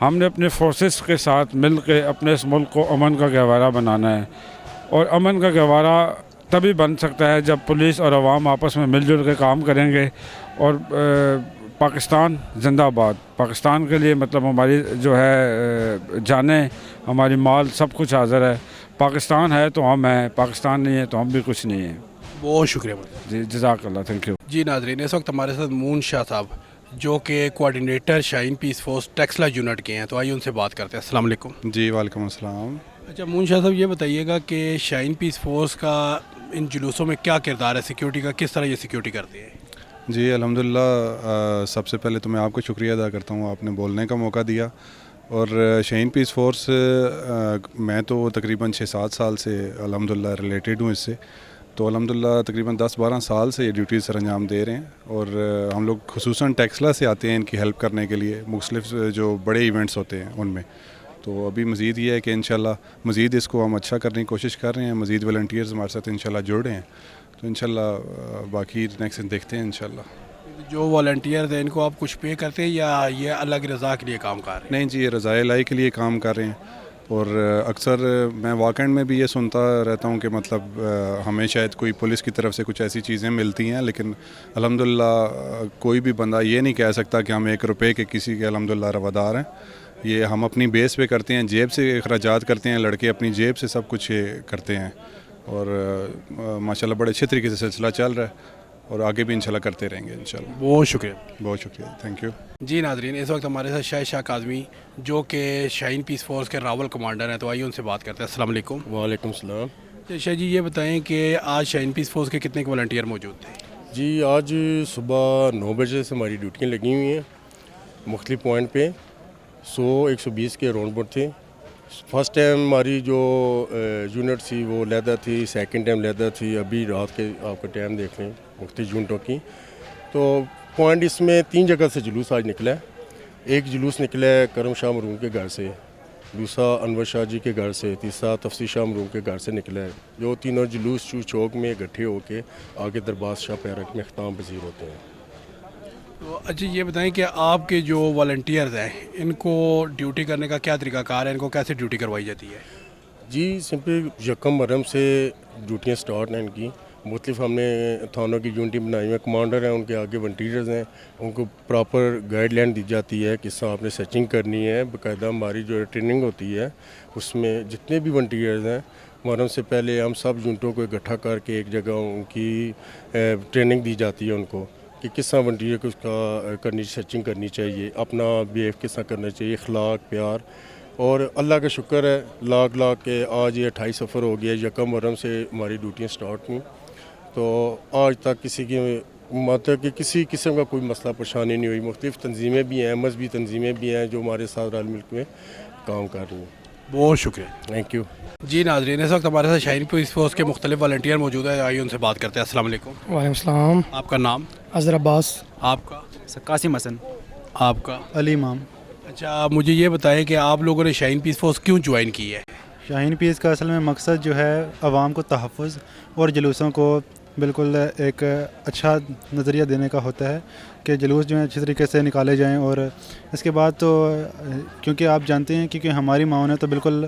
ہم نے اپنے فورسز کے ساتھ مل کے اپنے اس ملک کو امن کا گہوارہ بنانا ہے، اور امن کا گہوارہ تبھی بن سکتا ہے جب پولیس اور عوام آپس میں مل جل کے کام کریں گے. اور پاکستان زندہ آباد. پاکستان کے لیے مطلب ہماری جو ہے جانیں، ہماری مال سب کچھ حاضر ہے. پاکستان ہے تو ہم ہیں، پاکستان نہیں ہے تو ہم بھی کچھ نہیں ہیں. بہت شکریہ. جی جزاک اللہ، تھینک یو. جی ناظرین، اس وقت ہمارے ساتھ مون شاہ صاحب جو کہ کوآرڈینیٹر شاہین پیس فورس ٹیکسلا یونٹ کے ہیں، تو آئیے ان سے بات کرتے ہیں. السلام علیکم. جی وعلیکم السلام. اچھا مون شاہ صاحب، یہ بتائیے گا کہ شاہین پیس فورس کا ان جلوسوں میں کیا کردار ہے سیکیورٹی کا، کس طرح یہ سیکیورٹی کرتے ہیں؟ جی الحمدللہ، سب سے پہلے تو میں آپ کو شکریہ ادا کرتا ہوں، آپ نے بولنے کا موقع دیا. اور شاہین پیس فورس میں تو تقریباً 6-7 سال سے الحمدللہ ریلیٹڈ ہوں اس سے. تو الحمدللہ تقریباً 10-12 سال سے یہ ڈیوٹیز سر انجام دے رہے ہیں. اور ہم لوگ خصوصاً ٹیکسلا سے آتے ہیں ان کی ہیلپ کرنے کے لیے، مختلف جو بڑے ایونٹس ہوتے ہیں ان میں. تو ابھی مزید یہ ہے کہ انشاءاللہ مزید اس کو ہم اچھا کرنے کی کوشش کر رہے ہیں. مزید والنٹیئرز ہمارے ساتھ انشاءاللہ جڑ رہے ہیں. تو انشاءاللہ باقی نیکسٹ دیکھتے ہیں انشاءاللہ. جو والنٹیئرز ہیں ان کو آپ کچھ پے کرتے ہیں یا یہ الگ رضا کے لیے کام کر رہے ہیں؟ نہیں جی، یہ رضائے الہی کے لیے کام کر رہے ہیں. اور اکثر میں واقعین میں بھی یہ سنتا رہتا ہوں کہ مطلب ہمیں شاید کوئی پولیس کی طرف سے کچھ ایسی چیزیں ملتی ہیں، لیکن الحمدللہ کوئی بھی بندہ یہ نہیں کہہ سکتا کہ ہم 1 روپے کے کسی کے الحمدللہ روادار ہیں. یہ ہم اپنی بیس پہ کرتے ہیں، جیب سے اخراجات کرتے ہیں، لڑکے اپنی جیب سے سب کچھ کرتے ہیں. اور ماشاءاللہ بڑے اچھے طریقے سے سلسلہ چل رہا ہے اور آگے بھی انشاءاللہ کرتے رہیں گے انشاءاللہ. بہت شکریہ. بہت شکریہ، تھینک یو. جی ناظرین، اس وقت ہمارے ساتھ شاہ کاظمی جو کہ شاہین پیس فورس کے راول کمانڈر ہیں، تو آئیے ان سے بات کرتے ہیں. السلام علیکم. وعلیکم السلام. شاہ جی، یہ بتائیں کہ آج شاہین پیس فورس کے کتنے والنٹیئر موجود تھے؟ جی آج صبح 9 بجے سے ہماری ڈیوٹیاں لگی ہوئی ہیں مختلف پوائنٹ پہ. 100-120 کے راؤنڈ بٹ تھے. فرسٹ ٹائم ہماری جو یونٹ تھی وہ لیدر تھی، سیکنڈ ٹائم لیدر تھی. ابھی رات کے آپ کا ٹائم دیکھ لیں مختلف یونٹوں کی. تو پوائنٹ اس میں 3 جگہ سے جلوس آج نکلا ہے. ایک جلوس نکلا ہے کرم شاہ مرحوم کے گھر سے، دوسرا انور شاہ جی کے گھر سے، تیسرا تفسیر شاہ مرحوم کے گھر سے نکلا ہے. جو تینوں جلوس چوک میں اکٹھے ہو کے آگے دربار شاہ پیرک میں اختتام پذیر ہوتے ہیں. تو اچھا یہ بتائیں کہ آپ کے جو والنٹیئرز ہیں ان کو ڈیوٹی کرنے کا کیا طریقہ کار ہے، ان کو کیسے ڈیوٹی کروائی جاتی ہے؟ جی سمپل 1 محرم سے ڈیوٹیاں سٹارٹ ہیں ان کی. مختلف ہم نے تھانوں کی یونٹی بنائی ہیں، کمانڈر ہیں ان کے آگے والنٹیئرز ہیں، ان کو پراپر گائیڈ لائن دی جاتی ہے کس طرح آپ نے سرچنگ کرنی ہے. باقاعدہ ہماری جو ٹریننگ ہوتی ہے اس میں جتنے بھی والنٹیئرز ہیں محرم سے پہلے ہم سب یونٹوں کو اکٹھا کر کے ایک جگہ ان کی ٹریننگ دی جاتی ہے ان کو کہ کس طرح والنٹیئر کو اس کا کرنی سرچنگ کرنی چاہیے، اپنا بیہیو کس طرح کرنا چاہیے، اخلاق پیار. اور اللہ کا شکر ہے لاکھ کے آج یہ 28 سفر ہو گیا. 1 محرم سے ہماری ڈیوٹیاں سٹارٹ ہوئیں تو آج تک کسی کی مطلب کہ کسی قسم کا کوئی مسئلہ پریشانی نہیں ہوئی. مختلف تنظیمیں بھی ہیں، مذہبی تنظیمیں بھی ہیں جو ہمارے ساتھ رل ملک میں کام کر رہی ہیں. بہت شکریہ. Thank you. جی ناظرین، اس وقت ہمارے ساتھ شاہین پیس فورس کے مختلف والنٹیئر موجود ہیں، آئیے ان سے بات کرتے ہیں. السلام علیکم. وعلیکم السلام. آپ کا نام؟ اظہر عباس. آپ کا؟ قاسم حسن. آپ کا؟ علی امام. اچھا مجھے یہ بتائیں کہ آپ لوگوں نے شاہین پیس فورس کیوں جوائن کی ہے؟ شاہین پیس کا اصل میں مقصد جو ہے عوام کو تحفظ اور جلوسوں کو بالکل ایک اچھا نظریہ دینے کا ہوتا ہے کہ جلوس جو ہیں اچھی طریقے سے نکالے جائیں. اور اس کے بعد تو کیونکہ آپ جانتے ہیں کیونکہ ہماری ماں نے تو بالکل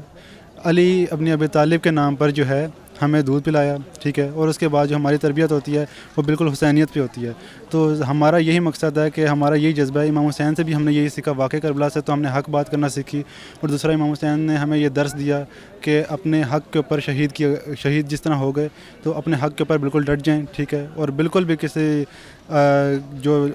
علی ابن ابی طالب کے نام پر جو ہے ہمیں دودھ پلایا، ٹھیک ہے. اور اس کے بعد جو ہماری تربیت ہوتی ہے وہ بالکل حسینیت پہ ہوتی ہے. تو ہمارا یہی مقصد ہے کہ ہمارا یہی جذبہ ہے. امام حسین سے بھی ہم نے یہی سیکھا، واقع کربلا سے تو ہم نے حق بات کرنا سیکھی. اور دوسرا امام حسین نے ہمیں یہ درس دیا کہ اپنے حق کے اوپر شہید جس طرح ہو گئے تو اپنے حق کے اوپر بالکل ڈٹ جائیں، ٹھیک ہے. اور بالکل بھی کسی جو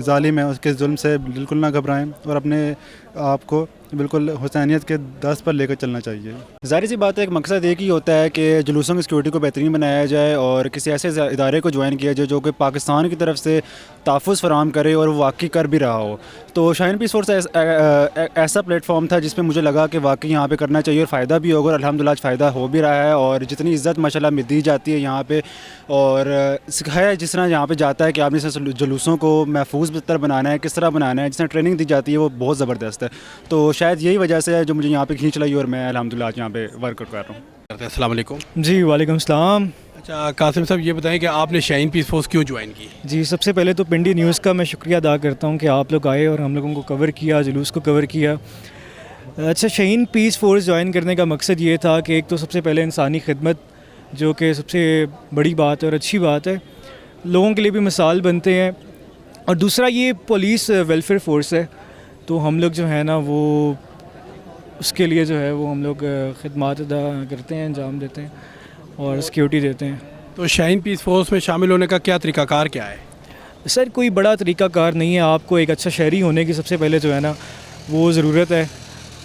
ظالم ہے اس کے ظلم سے بالکل نہ گھبرائیں اور اپنے آپ کو بالکل حسینیت کے دست پر لے کر چلنا چاہیے. ظاہر سی بات ہے، ایک مقصد ایک ہی ہوتا ہے کہ جلوسوں کی سیکورٹی کو بہترین بنایا جائے اور کسی ایسے ادارے کو جوائن کیا جائے جو کہ پاکستان کی طرف سے تحفظ فراہم کرے اور وہ واقعی کر بھی رہا ہو. تو شاہین پیس فورس ایسا پلیٹ فارم تھا جس پہ مجھے لگا کہ واقعی یہاں پہ کرنا چاہیے اور فائدہ بھی ہوگا. اور الحمدللہ آج فائدہ ہو بھی رہا ہے اور جتنی عزت ماشاءاللہ دی جاتی ہے یہاں پہ اور سکھایا جس طرح یہاں پہ جاتا ہے کہ آپ نے جلوسوں کو محفوظ بہتر بنانا ہے، کس طرح بنانا ہے، جس طرح ٹریننگ دی جاتی ہے وہ بہت زبردست ہے. تو شاید یہی وجہ سے ہے جو مجھے یہاں پہ کھینچ لائی اور میں الحمدللہ آج یہاں پہ ورک کر رہا ہوں. السلام علیکم. جی وعلیکم السلام. اچھا قاسم صاحب یہ بتائیں کہ آپ نے شاہین پیس فورس کیوں جوائن کی؟ جی سب سے پہلے تو پنڈی نیوز کا میں شکریہ ادا کرتا ہوں کہ آپ لوگ آئے اور ہم لوگوں کو کور کیا، جلوس کو کور کیا. اچھا، شہین پیس فورس جوائن کرنے کا مقصد یہ تھا کہ ایک تو سب سے پہلے انسانی خدمت، جو کہ سب سے بڑی بات ہے اور اچھی بات ہے، لوگوں کے لیے بھی مثال بنتے ہیں، اور دوسرا یہ پولیس ویلفیئر فورس ہے، تو ہم لوگ جو ہے نا وہ اس کے لیے جو ہے وہ ہم لوگ خدمات ادا کرتے ہیں، انجام دیتے ہیں اور سیکیورٹی دیتے ہیں۔ تو شاہین پیس فورس میں شامل ہونے کا کیا طریقہ کار کیا ہے؟ سر کوئی بڑا طریقہ کار نہیں ہے، آپ کو ایک اچھا شہری ہونے کی سب سے پہلے جو ہے نا وہ ضرورت ہے۔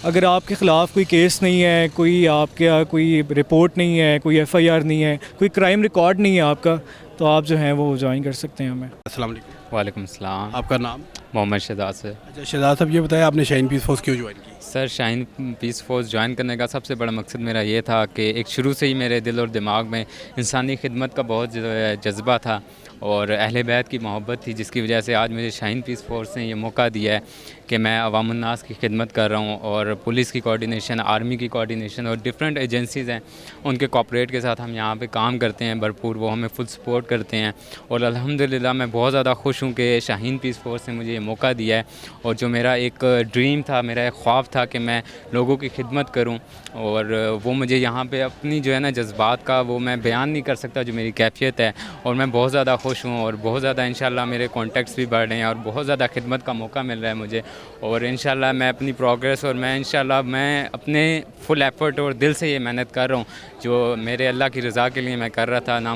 اگر آپ کے خلاف کوئی کیس نہیں ہے، کوئی آپ کے کوئی رپورٹ نہیں ہے، کوئی ایف آئی آر نہیں ہے، کوئی کرائم ریکارڈ نہیں ہے آپ کا، تو آپ جو ہیں وہ جوائن کر سکتے ہیں ہمیں۔ السلام علیکم۔ وعلیکم السلام۔ آپ کا نام؟ محمد شہزاد سے۔ اچھا شہزاد صاحب، یہ بتائیں آپ نے شاہین پیس فورس کیوں جوائن کی؟ سر شاہین پیس فورس جوائن کرنے کا سب سے بڑا مقصد میرا یہ تھا کہ ایک شروع سے ہی میرے دل اور دماغ میں انسانی خدمت کا بہت جذبہ تھا اور اہل بیت کی محبت تھی، جس کی وجہ سے آج مجھے شاہین پیس فورس نے یہ موقع دیا ہے کہ میں عوام الناس کی خدمت کر رہا ہوں، اور پولیس کی کوارڈینیشن، آرمی کی کوارڈینیشن اور ڈفرینٹ ایجنسیز ہیں، ان کے کوآپریٹ کے ساتھ ہم یہاں پہ کام کرتے ہیں بھرپور، وہ ہمیں فل سپورٹ کرتے ہیں، اور الحمدللہ میں بہت زیادہ خوش ہوں کہ شاہین پیس فورس نے مجھے یہ موقع دیا ہے، اور جو میرا ایک ڈریم تھا، میرا ایک خواب تھا کہ میں لوگوں کی خدمت کروں، اور وہ مجھے یہاں پہ اپنی جو ہے نا جذبات کا وہ میں بیان نہیں کر سکتا جو میری کیفیت ہے، اور میں بہت زیادہ خوش ہوں، اور بہت زیادہ انشاءاللہ میرے کانٹیکٹس بھی بڑھ رہے ہیں، اور بہت زیادہ خدمت کا موقع مل رہا ہے مجھے، اور انشاءاللہ میں اپنی پروگریس، اور میں انشاءاللہ میں اپنے فل ایفرٹ اور دل سے یہ محنت کر رہا ہوں جو میرے اللہ کی رضا کے لیے میں کر رہا تھا۔ نہ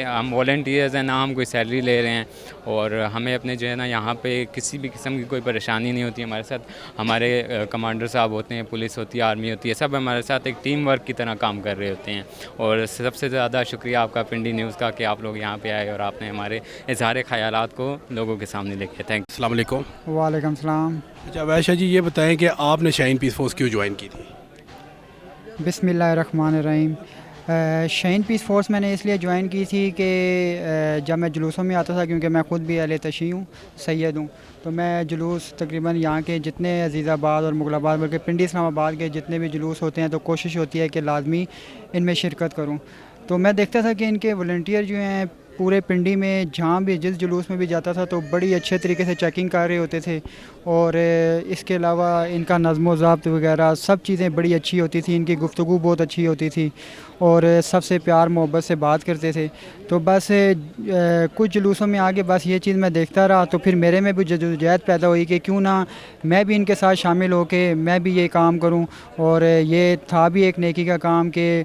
ہم والنٹیئرز ہیں، نہ ہم کوئی سیلری لے رہے ہیں، اور ہمیں اپنے جو ہے نا یہاں پہ کسی بھی قسم کی کوئی پریشانی نہیں ہوتی ہمارے ساتھ۔ ہمارے کمانڈر صاحب ہوتے ہیں، پولیس ہوتی ہے، آرمی ہوتی ہے، سب ہمارے ساتھ ایک ٹیم ورک کی طرح کام کر رہے ہوتے ہیں، اور سب سے زیادہ شکریہ آپ کا پنڈی نیوز کا کہ آپ لوگ یہاں پہ آئے اور آپ نے ہمارے اظہار خیالات کو لوگوں کے سامنے لے کے۔ Thank you. السلام علیکم۔ وعلیکم السلام۔ اچھا ویشا جی، یہ بتائیں کہ آپ نے شاہین پیس فورس کیوں جوائن کی تھی؟ بسم اللہ الرحمن الرحیم۔ شاہین پیس فورس میں نے اس لیے جوائن کی تھی کہ جب میں جلوسوں میں آتا تھا، کیونکہ میں خود بھی اہل تشیع ہوں، سید ہوں، تو میں جلوس تقریباً یہاں کے جتنے عزیز آباد اور مغل آباد بلکہ پنڈی اسلام آباد کے جتنے بھی جلوس ہوتے ہیں تو کوشش ہوتی ہے کہ لازمی ان میں شرکت کروں۔ تو میں دیکھتا تھا کہ ان کے والنٹیئر جو ہیں پورے پنڈی میں جہاں بھی جس جلوس میں بھی جاتا تھا تو بڑی اچھے طریقے سے چیکنگ کر رہے ہوتے تھے، اور اس کے علاوہ ان کا نظم و ضابط وغیرہ سب چیزیں بڑی اچھی ہوتی تھی، ان کی گفتگو بہت اچھی ہوتی تھی، اور سب سے پیار محبت سے بات کرتے تھے۔ تو بس کچھ جلوسوں میں آگے بس یہ چیز میں دیکھتا رہا، تو پھر میرے میں بھی جدوجہد پیدا ہوئی کہ کیوں نہ میں بھی ان کے ساتھ شامل ہو کے میں بھی یہ کام کروں، اور یہ تھا بھی ایک نیکی کا کام کہ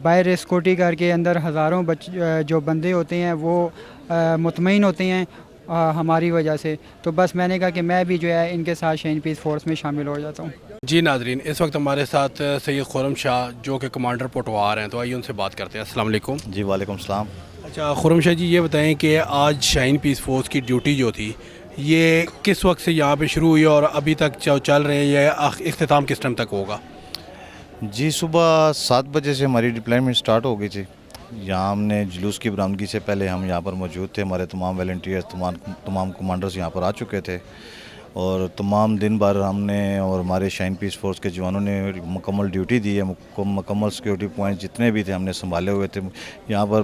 باہر سیکورٹی کر کے اندر ہزاروں جو بندے ہوتے ہیں وہ مطمئن ہوتے ہیں ہماری وجہ سے، تو بس میں نے کہا کہ میں بھی جو ہے ان کے ساتھ شاہین پیس فورس میں شامل ہو جاتا ہوں۔ جی ناظرین، اس وقت ہمارے ساتھ سید خرم شاہ جو کہ کمانڈر پٹوار ہیں، تو آئیے ان سے بات کرتے ہیں۔ السلام علیکم۔ جی وعلیکم السلام۔ اچھا خرم شاہ جی، یہ بتائیں کہ آج شاہین پیس فورس کی ڈیوٹی جو تھی یہ کس وقت سے یہاں پہ شروع ہوئی اور ابھی تک چل رہے ہیں، یا اختتام کس ٹائم تک ہوگا؟ جی صبح 7 بجے سے ہماری ڈپلائمنٹ سٹارٹ ہو گئی تھی۔ یہاں ہم نے جلوس کی برآمدگی سے پہلے ہم یہاں پر موجود تھے، ہمارے تمام والنٹیئر، تمام کمانڈرز یہاں پر آ چکے تھے، اور تمام دن بھر ہم نے اور ہمارے شاہین پیس فورس کے جوانوں نے مکمل ڈیوٹی دی ہے، مکمل سیکورٹی پوائنٹ جتنے بھی تھے ہم نے سنبھالے ہوئے تھے۔ یہاں پر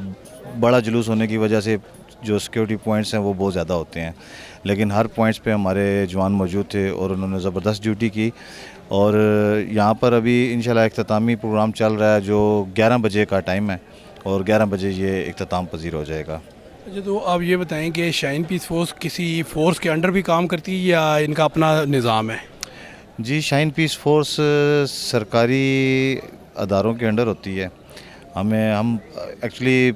بڑا جلوس ہونے کی وجہ سے جو سیکورٹی پوائنٹس ہیں وہ بہت زیادہ ہوتے ہیں، لیکن ہر پوائنٹس پہ ہمارے جوان موجود تھے اور انہوں نے زبردست ڈیوٹی کی، اور یہاں پر ابھی انشاءاللہ اختتامی پروگرام چل رہا ہے جو 11 بجے کا ٹائم ہے، اور 11 بجے یہ اختتام پذیر ہو جائے گا۔ اچھا تو آپ یہ بتائیں کہ شاہین پیس فورس کسی فورس کے انڈر بھی کام کرتی ہے یا ان کا اپنا نظام ہے؟ جی شاہین پیس فورس سرکاری اداروں کے انڈر ہوتی ہے، ہم ایکچولی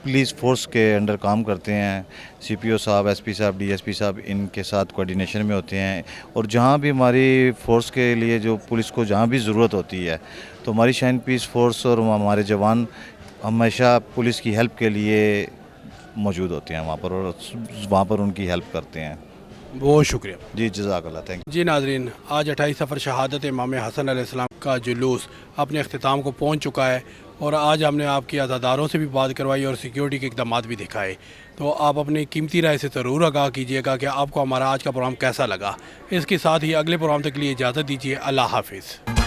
پولیس فورس کے انڈر کام کرتے ہیں، سی پی او صاحب، ایس پی صاحب، ڈی ایس پی صاحب ان کے ساتھ کوارڈینیشن میں ہوتے ہیں، اور جہاں بھی ہماری فورس کے لیے جو پولیس کو جہاں بھی ضرورت ہوتی ہے تو ہماری شاہین پیس فورس اور ہمارے جوان ہمیشہ پولیس کی ہیلپ کے لیے موجود ہوتے ہیں وہاں پر، اور وہاں پر ان کی ہیلپ کرتے ہیں۔ بہت شکریہ جی، جزاک اللہ، تھینک یو۔ جی ناظرین، آج 28 سفر شہادت امام حسن علیہ السلام کا جلوس اپنے اختتام کو پہنچ چکا ہے، اور آج ہم نے آپ کی عزاداروں سے بھی بات کروائی اور سیکیورٹی کے اقدامات بھی دکھائے، تو آپ اپنی قیمتی رائے سے ضرور آگاہ کیجیے گا کہ آپ کو ہمارا آج کا پروگرام کیسا لگا۔ اس کے ساتھ ہی اگلے پروگرام تک کے لیے اجازت دیجیے۔ اللہ حافظ۔